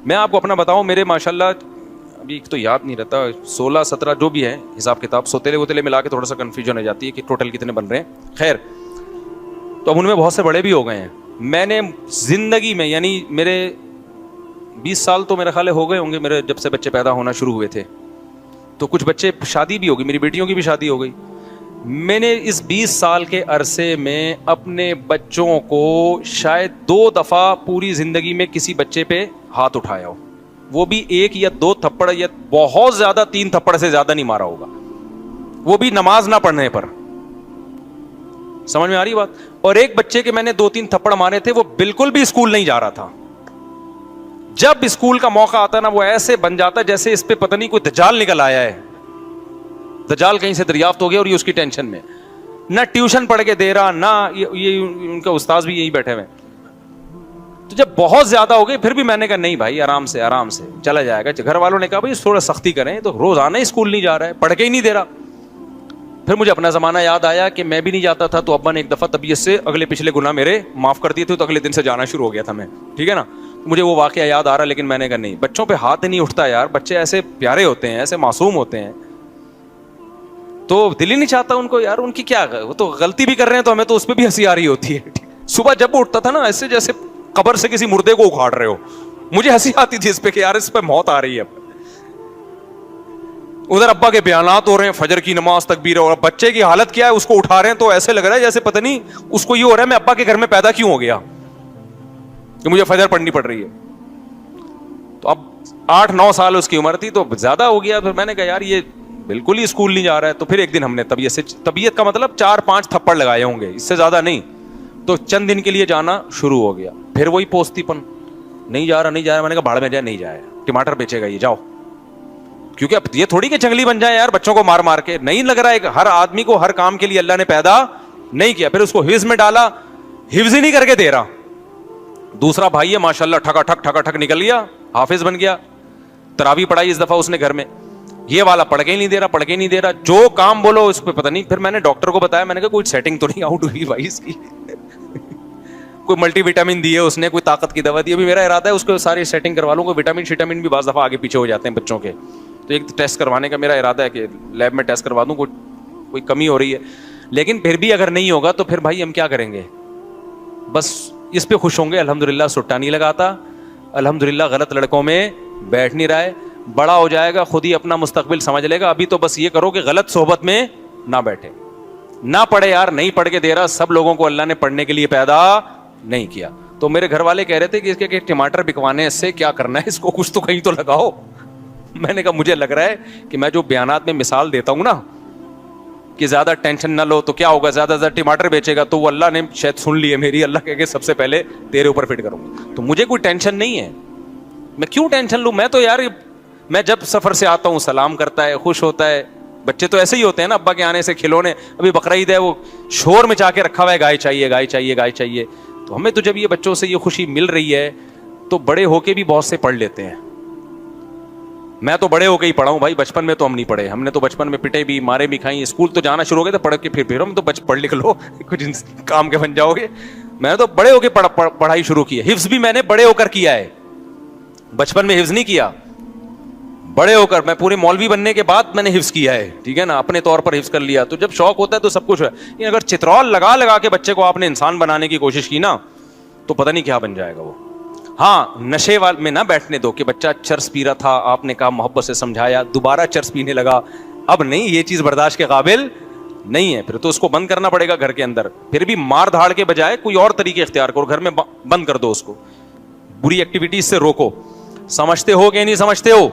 میں آپ کو اپنا بتاؤں, میرے ماشاءاللہ ابھی تو یاد نہیں رہتا, 16-17 جو بھی ہے حساب کتاب, سوتےلے ووتےلے ملا کے تھوڑا سا کنفیوژن ہو جاتی ہے کہ ٹوٹل کتنے بن رہے ہیں. خیر, تو اب ان میں بہت سے بڑے بھی ہو گئے ہیں. میں نے زندگی میں یعنی میرے 20 سال تو میرے خیال ہو گئے ہوں گے میرے جب سے بچے پیدا ہونا شروع ہوئے تھے, تو کچھ بچے شادی بھی ہو گئی, میری بیٹیوں کی بھی شادی ہو گئی. میں نے اس 20 سال کے عرصے میں اپنے بچوں کو شاید 2 دفعہ پوری زندگی میں کسی بچے پہ ہاتھ اٹھایا ہو, وہ بھی 1 یا 2 تھپڑ, یا بہت زیادہ 3 تھپڑ سے زیادہ نہیں مارا ہوگا, وہ بھی نماز نہ پڑھنے پر. سمجھ میں آ رہی بات؟ اور ایک بچے کے میں نے 2-3 تھپڑ مارے تھے, وہ بالکل بھی اسکول نہیں جا رہا تھا. جب اسکول کا موقع آتا نا, وہ ایسے بن جاتا جیسے اس پہ پتہ نہیں کوئی دجال نکل آیا ہے, دجال کہیں سے دریافت ہو گیا اور یہ اس کی ٹینشن میں. نہ ٹیوشن پڑھ کے دے رہا, نہ یہ ان کا استاذ بھی یہی بیٹھے ہوئے. تو جب بہت زیادہ ہو گئی, پھر بھی میں نے کہا نہیں بھائی, آرام سے چلا جائے گا. گھر والوں نے کہا بھائی تھوڑا سختی کریں, تو روزانہ اسکول نہیں جا رہا ہے, پڑھ کے ہی نہیں دے رہا. پھر مجھے اپنا زمانہ یاد آیا کہ میں بھی نہیں جاتا تھا, تو ابا نے ایک دفعہ طبیعت سے اگلے پچھلے گناہ میرے معاف کر دیے تھے, تو اگلے دن سے جانا شروع ہو گیا تھا میں, ٹھیک ہے نا. مجھے وہ واقعہ یاد آ رہا, لیکن میں نے کہا نہیں, بچوں پہ ہاتھ نہیں اٹھتا یار, بچے ایسے پیارے ہوتے ہیں, ایسے معصوم ہوتے ہیں, تو دل ہی نہیں چاہتا ان کو یار, ان کی کیا, وہ تو غلطی بھی کر رہے ہیں تو ہمیں تو اس پہ بھی ہنسی آ رہی ہوتی ہے. صبح جب اٹھتا تھا نا, ایسے جیسے قبر سے کسی مردے کو اکھاڑ رہے ہو, مجھے ہنسی آتی تھی اس پہ کہ یار اس پہ موت آ رہی ہے. ادھر ابا کے بیانات ہو رہے ہیں, فجر کی نماز, تکبیر, اور بچے کی حالت کیا ہے, اس کو اٹھا رہے ہیں تو ایسے لگ رہا ہے جیسے پتہ نہیں اس کو یہ ہو رہا ہے میں ابا کے گھر میں پیدا کیوں ہو گیا کہ مجھے فجر پڑھنی پڑ رہی ہے. تو اب 8-9 سال اس کی عمر تھی, تو زیادہ ہو گیا. پھر میں نے کہا یار یہ بالکل ہی اسکول نہیں جا رہا ہے. تو پھر ایک دن ہم نے طبیعت کا مطلب 4-5 تھپڑ لگائے ہوں گے, اس سے زیادہ نہیں. تو چند دن کے لیے جانا شروع ہو گیا. پھر وہی پوستی پن, نہیں جا رہا. میں نے کہا بھاڑ میں جائے, نہیں جائے, ٹماٹر بیچے گا یہ, جاؤ. کیونکہ اب یہ تھوڑی کہ جنگلی بن جائے یار, بچوں کو مار مار کے. نہیں لگ رہا ہے کہ ہر آدمی کو ہر کام کے لیے اللہ نے پیدا نہیں کیا. پھر اس کو حفظ میں ڈالا, حفظ ہی نہیں کر کے دے رہا. دوسرا بھائی ہے ماشاءاللہ, ٹھکا ٹھک نکل گیا, حافظ بن گیا. تراویح پڑھائی اس دفعہ اس نے گھر میں, یہ والا پڑھ کے ہی نہیں دے رہا. جو کام بولو اس پہ پتہ نہیں. پھر میں نے ڈاکٹر کو بتایا, میں نے کہا کوئی سیٹنگ تو نہیں آؤٹ ہوئی بھائی اس کی, کوئی ملٹی وٹامن دی ہے اس نے, کوئی طاقت کی دوا دی. ابھی میرا ارادہ ہے اس کو ساری سیٹنگ کروا لوں. کوئی وٹامن بھی بعض دفعہ آگے پیچھے ہو جاتے ہیں بچوں کے, تو ایک ٹیسٹ کروانے کا میرا ارادہ ہے کہ لیب میں ٹیسٹ کروا دوں, کوئی کمی ہو رہی ہے. لیکن پھر بھی اگر نہیں ہوگا تو پھر بھائی ہم کیا کریں گے, بس اس پہ خوش ہوں گے. الحمدللہ سٹا نہیں لگاتا, الحمدللہ غلط لڑکوں میں بیٹھ نہیں رہا ہے. بڑا ہو جائے گا خود ہی اپنا مستقبل سمجھ لے گا. ابھی تو بس یہ کرو کہ غلط صحبت میں نہ بیٹھے, نہ پڑھے یار, نہیں پڑھ کے دے رہا. سب لوگوں کو اللہ نے پڑھنے کے لیے پیدا نہیں کیا. تو میرے گھر والے کہہ رہے تھے کہ اس کے ٹماٹر بکوانے سے کیا کرنا ہے, اس کو کچھ تو کہیں تو لگاؤ. میں نے کہا مجھے لگ رہا ہے کہ میں جو بیانات میں مثال دیتا ہوں نا کہ زیادہ ٹینشن نہ لو, تو کیا ہوگا, زیادہ زیادہ ٹماٹر بیچے گا, تو وہ اللہ نے شاید سن لی ہے میری. اللہ کہہ کے سب سے پہلے تیرے اوپر فٹ کروں گا. تو مجھے کوئی ٹینشن نہیں ہے, میں کیوں ٹینشن لوں. میں تو یار, میں جب سفر سے آتا ہوں سلام کرتا ہے, خوش ہوتا ہے. بچے تو ایسے ہی ہوتے ہیں نا, ابا کے آنے سے کھلونے, ابھی بقرعید ہے, وہ شور مچا کے رکھا ہوا ہے, گائے چاہیے. تو ہمیں تو جب یہ بچوں سے یہ خوشی مل رہی ہے, تو بڑے ہو کے بھی بہت سے پڑھ لیتے ہیں. میں تو بڑے ہو کے ہی پڑھا ہوں بھائی, بچپن میں تو ہم نہیں پڑھے. ہم نے تو بچپن میں پٹے بھی, مارے بھی کھائیں. اسکول تو جانا شروع ہو گئے تو پڑھ کے پھر ہم تو پڑھ لکھ لو, کچھ کام کے بن جاؤ گے. میں نے تو بڑے ہو کے پڑھائی شروع کی ہے. حفظ بھی میں نے بڑے ہو کر کیا ہے, بچپن میں حفظ نہیں کیا. بڑے ہو کر, میں پورے مولوی بننے کے بعد میں نے حفظ کیا ہے, ٹھیک ہے نا, اپنے طور پر حفظ کر لیا. تو جب شوق ہوتا ہے تو سب کچھ ہے. اگر چترول لگا کے بچے کو آپ نے انسان بنانے کی کوشش کی نا, تو پتہ نہیں کیا بن جائے گا وہ. ہاں, نشے وال میں نہ بیٹھنے دو کہ بچہ چرس پی رہا تھا, آپ نے کہا محبت سے سمجھایا, دوبارہ چرس پینے لگا, اب نہیں, یہ چیز برداشت کے قابل نہیں ہے. پھر تو اس کو بند کرنا پڑے گا گھر کے اندر. پھر بھی مار دھاڑ کے بجائے کوئی اور طریقے اختیار کرو, گھر میں بند کر دو اس کو, بری ایکٹیویٹیز سے روکو. سمجھتے ہو کہ نہیں سمجھتے ہو؟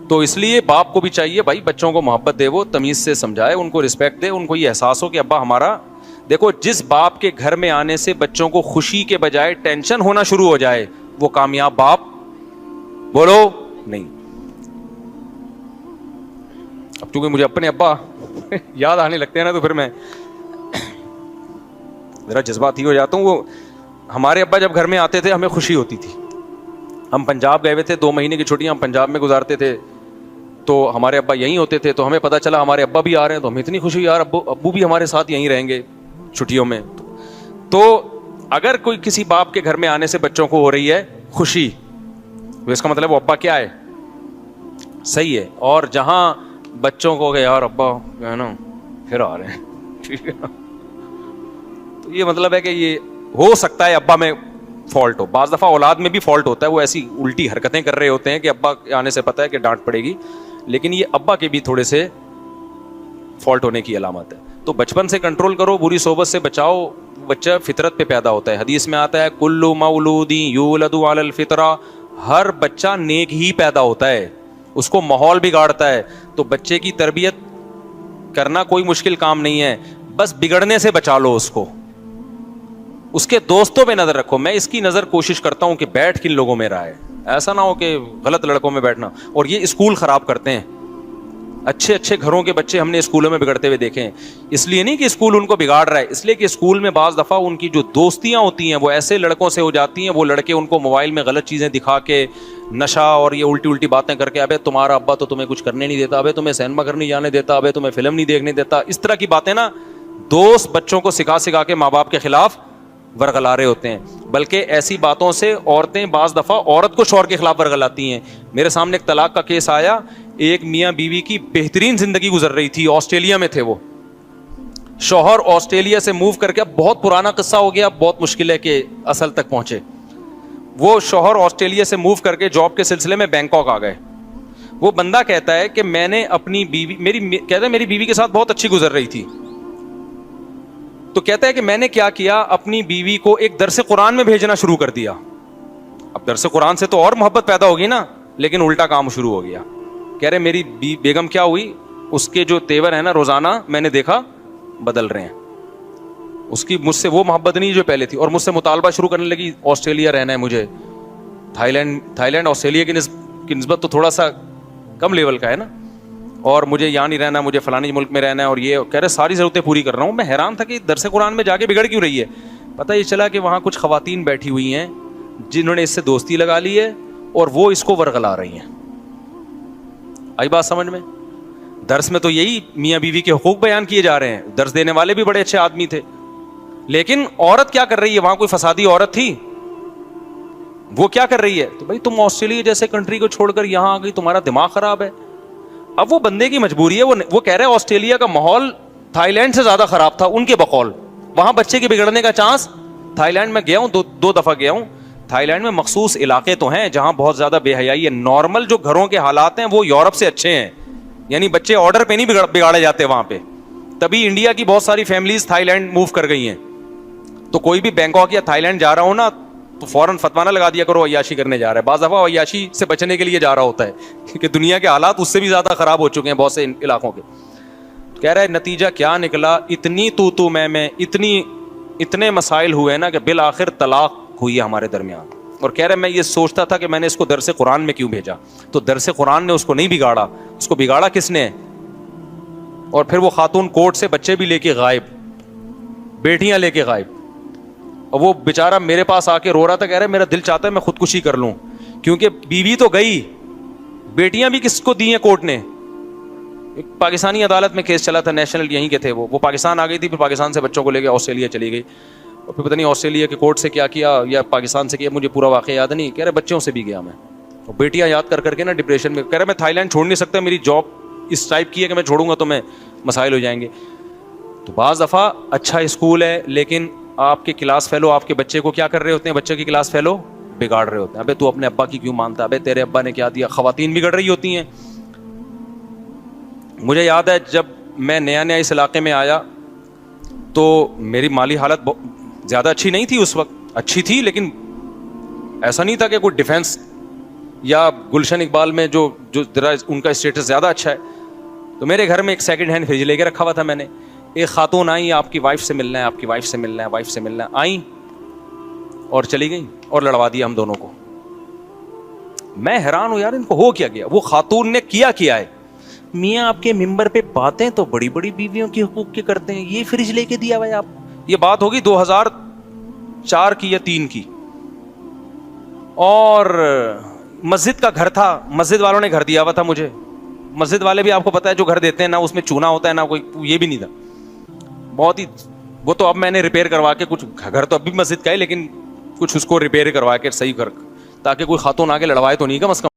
تو اس لیے باپ کو بھی چاہیے بھائی, بچوں کو محبت دے, وہ تمیز سے سمجھائے, ان کو رسپیکٹ دے, ان کو یہ احساس ہو کہ ابا ہمارا. دیکھو, جس باپ کے گھر میں آنے سے بچوں کو خوشی کے بجائے ٹینشن ہونا شروع ہو جائے, وہ کامیاب باپ بولو نہیں. اب چونکہ مجھے اپنے ابا یاد آنے لگتے ہیں نا, تو پھر میں ذرا جذباتی ہو جاتا ہوں. وہ ہمارے ابا جب گھر میں آتے تھے ہمیں خوشی ہوتی تھی. ہم پنجاب گئے ہوئے تھے, 2 مہینے کی چھٹیاں ہم پنجاب میں گزارتے تھے, تو ہمارے ابا یہیں ہوتے تھے. تو ہمیں پتہ چلا ہمارے ابا بھی آ رہے ہیں, تو ہمیں اتنی خوشی, یار ابو بھی ہمارے ساتھ یہیں رہیں گے چھٹیوں میں. تو اگر کوئی کسی باپ کے گھر میں آنے سے بچوں کو ہو رہی ہے خوشی, تو اس کا مطلب وہ ابا کیا ہے؟ صحیح ہے. اور جہاں بچوں کو کہ یار ابا ہے نا پھر آ رہے ہیں, ٹھیک ہے نا, تو یہ مطلب ہے کہ یہ ہو سکتا ہے ابا میں فالٹ ہو. بعض دفعہ اولاد میں بھی فالٹ ہوتا ہے, وہ ایسی الٹی حرکتیں کر رہے ہوتے ہیں کہ ابا آنے سے پتہ ہے کہ ڈانٹ پڑے گی, لیکن یہ ابا کے بھی تھوڑے سے فالٹ ہونے کی علامت ہے. تو بچپن سے کنٹرول کرو, بری صحبت سے بچاؤ. بچہ فطرت پہ پیدا ہوتا ہے, حدیث میں آتا ہے کل مولود یولد علی الفطرہ, ہر بچہ نیک ہی پیدا ہوتا ہے, اس کو ماحول بگاڑتا ہے. تو بچے کی تربیت کرنا کوئی مشکل کام نہیں ہے, بس بگڑنے سے بچا لو اس کو. اس کے دوستوں پہ نظر رکھو. میں اس کی نظر کوشش کرتا ہوں کہ بیٹھ کن لوگوں میں رہا ہے, ایسا نہ ہو کہ غلط لڑکوں میں بیٹھنا. اور یہ اسکول خراب کرتے ہیں. اچھے اچھے گھروں کے بچے ہم نے اسکولوں میں بگڑتے ہوئے دیکھے ہیں. اس لیے نہیں کہ اسکول ان کو بگاڑ رہا ہے, اس لیے کہ اسکول میں بعض دفعہ ان کی جو دوستیاں ہوتی ہیں وہ ایسے لڑکوں سے ہو جاتی ہیں, وہ لڑکے ان کو موبائل میں غلط چیزیں دکھا کے, نشہ اور یہ الٹی الٹی باتیں کر کے, ابے تمہارا ابا تو تمہیں کچھ کرنے نہیں دیتا, ابے تمہیں سینما گھر نہیں جانے دیتا, ابے تمہیں فلم نہیں دیکھنے دیتا. اس طرح کی باتیں نا دوست بچوں کو سکھا سکھا کے ماں باپ کے خلاف ورغلا رہے ہوتے ہیں. بلکہ ایسی باتوں سے عورتیں بعض دفعہ عورت کو شوہر کے خلاف ورغلاتی ہیں. میرے سامنے ایک طلاق کا کیس آیا, ایک میاں بیوی کی بہترین زندگی گزر رہی تھی, آسٹریلیا میں تھے وہ. شوہر آسٹریلیا سے موو کر کے, بہت پرانا قصہ ہو گیا, بہت مشکل ہے کہ اصل تک پہنچے. وہ شوہر آسٹریلیا سے موو کر کے جاب کے سلسلے میں بینکاک آ گئے. وہ بندہ کہتا ہے کہ میں نے اپنی بیوی, میری بیوی کے ساتھ بہت اچھی گزر رہی تھی. تو کہتا ہے کہ میں نے کیا کیا, اپنی بیوی کو ایک درس قرآن میں بھیجنا شروع کر دیا. اب درس قرآن سے تو اور محبت پیدا ہوگی نا, لیکن الٹا کام شروع ہو گیا. کہہ رہے میری بیگم کیا ہوئی, اس کے جو تیور ہے نا روزانہ میں نے دیکھا بدل رہے ہیں. اس کی مجھ سے وہ محبت نہیں جو پہلے تھی, اور مجھ سے مطالبہ شروع کرنے لگی آسٹریلیا رہنا ہے مجھے. تھائی لینڈ آسٹریلیا کی نسبت تو تھوڑا سا کم لیول کا ہے نا, اور مجھے یہاں نہیں رہنا, مجھے فلانی ملک میں رہنا ہے. اور یہ کہہ رہے ساری ضرورتیں پوری کر رہا ہوں. میں حیران تھا کہ درس قرآن میں جا کے بگڑ کیوں رہی ہے. پتہ یہ چلا کہ وہاں کچھ خواتین بیٹھی ہوئی ہیں جنہوں نے اس سے دوستی لگا لی ہے, اور وہ اس کو ورغلا رہی ہیں. آئی بات سمجھ میں؟ درس میں تو یہی میاں بیوی کے حقوق بیان کیے جا رہے ہیں, درس دینے والے بھی بڑے اچھے آدمی تھے, لیکن عورت کیا کر رہی ہے, وہاں کوئی فسادی عورت تھی, وہ کیا کر رہی ہے. تو بھائی تم آسٹریلیا جیسے کنٹری کو چھوڑ کر یہاں آ گئی, تمہارا دماغ خراب ہے. اب وہ بندے کی مجبوری ہے, وہ کہہ رہے ہیں آسٹریلیا کا ماحول تھائی لینڈ سے زیادہ خراب تھا ان کے بقول. وہاں بچے کے بگڑنے کا چانس, تھائی لینڈ میں گیا ہوں, دو دفعہ گیا ہوں. تھائی لینڈ میں مخصوص علاقے تو ہیں جہاں بہت زیادہ بے حیائی ہے. نارمل جو گھروں کے حالات ہیں وہ یورپ سے اچھے ہیں, یعنی بچے آرڈر پہ نہیں بگاڑے جاتے وہاں پہ. تبھی انڈیا کی بہت ساری فیملیز تھائی لینڈ موو کر گئی ہیں. تو کوئی بھی بینکاک یا تھائی لینڈ جا رہا ہو نا تو فوراً فتوا نہ لگا دیا کرو عیاشی کرنے جا رہا ہے. بعض دفعہ عیاشی سے بچنے کے لیے جا رہا ہوتا ہے, کیونکہ دنیا کے حالات اس سے بھی زیادہ خراب ہو چکے ہیں بہت سے علاقوں کے. کہہ رہا ہے نتیجہ کیا نکلا, اتنی تو میں اتنے مسائل ہوئے نا کہ بالآخر طلاق ہوئی ہے ہمارے درمیان. اور کہہ رہے میں یہ سوچتا تھا کہ میں نے اس کو درس قرآن میں کیوں بھیجا. تو درس قرآن نے اس کو نہیں بگاڑا, اس کو بگاڑا کس نے. اور پھر وہ خاتون کورٹ سے بچے بھی لے کے غائب, بیٹیاں لے کے غائب. اور وہ بیچارہ میرے پاس آ کے رو رہا تھا, کہہ رہا میرا دل چاہتا ہے میں خودکشی کر لوں, کیونکہ بیوی تو گئی, بیٹیاں بھی کس کو دی ہیں کورٹ نے. ایک پاکستانی عدالت میں کیس چلا تھا, نیشنل یہیں کے تھے, وہ پاکستان آ گئی تھی, پھر پاکستان سے بچوں کو لے کے آسٹریلیا چلی گئی. اور پھر پتہ نہیں آسٹریلیا کے کورٹ سے کیا یا پاکستان سے کیا, مجھے پورا واقعہ یاد نہیں. کہہ رہے بچوں سے بھی گیا میں, اور بیٹیاں یاد کر کے نا ڈپریشن میں. کہہ رہے میں تھائی لینڈ چھوڑ نہیں سکتا, میری جاب اس ٹائپ کی ہے کہ میں چھوڑوں گا تو میں مسائل ہو جائیں گے. تو بعض دفعہ اچھا اسکول ہے, لیکن آپ کے کلاس فیلو آپ کے بچے کو کیا کر رہے ہوتے ہیں, بچے کی کلاس فیلو بگاڑ رہے ہوتے ہیں. ابے تو اپنے ابا کی کیوں مانتا, ابے تیرے ابا نے کیا دیا. خواتین بگڑ رہی ہوتی ہیں. مجھے یاد ہے جب میں نیا اس علاقے میں آیا تو میری مالی حالت زیادہ اچھی نہیں تھی اس وقت, اچھی تھی لیکن ایسا نہیں تھا کہ کوئی ڈیفینس یا گلشن اقبال میں جو ان کا اسٹیٹس زیادہ اچھا ہے. تو میرے گھر میں ایک سیکنڈ ہینڈ فریج لے کے رکھا ہوا تھا میں نے. ایک خاتون آئی, آپ کی وائف سے ملنا ہے, آپ کی وائف سے ملنا ہے, وائف سے ملنا ہے. آئیں اور چلی گئیں اور لڑوا دیا ہم دونوں کو. میں حیران ہوں یار ان کو ہو کیا گیا. وہ خاتون نے کیا ہے, میاں آپ کے ممبر پہ باتیں تو بڑی بڑی بیویوں کے حقوق کی کرتے ہیں, یہ فریج لے کے دیا ہوا ہے آپ. یہ بات ہوگی 2004 کی یا 3 کی. اور مسجد کا گھر تھا, مسجد والوں نے گھر دیا ہوا تھا مجھے. مسجد والے بھی آپ کو پتا ہے جو گھر دیتے ہیں نا اس میں چونا ہوتا ہے نا کوئی, یہ بھی نہیں تھا. بہت ہی وہ تو اب میں نے ریپیئر کروا کے کچھ, گھر تو اب بھی مسجد کا ہے لیکن کچھ اس کو ریپیئر کروا کے صحیح کر تاکہ کوئی خاتون آگے لڑوائے تو نہیں کم از کم.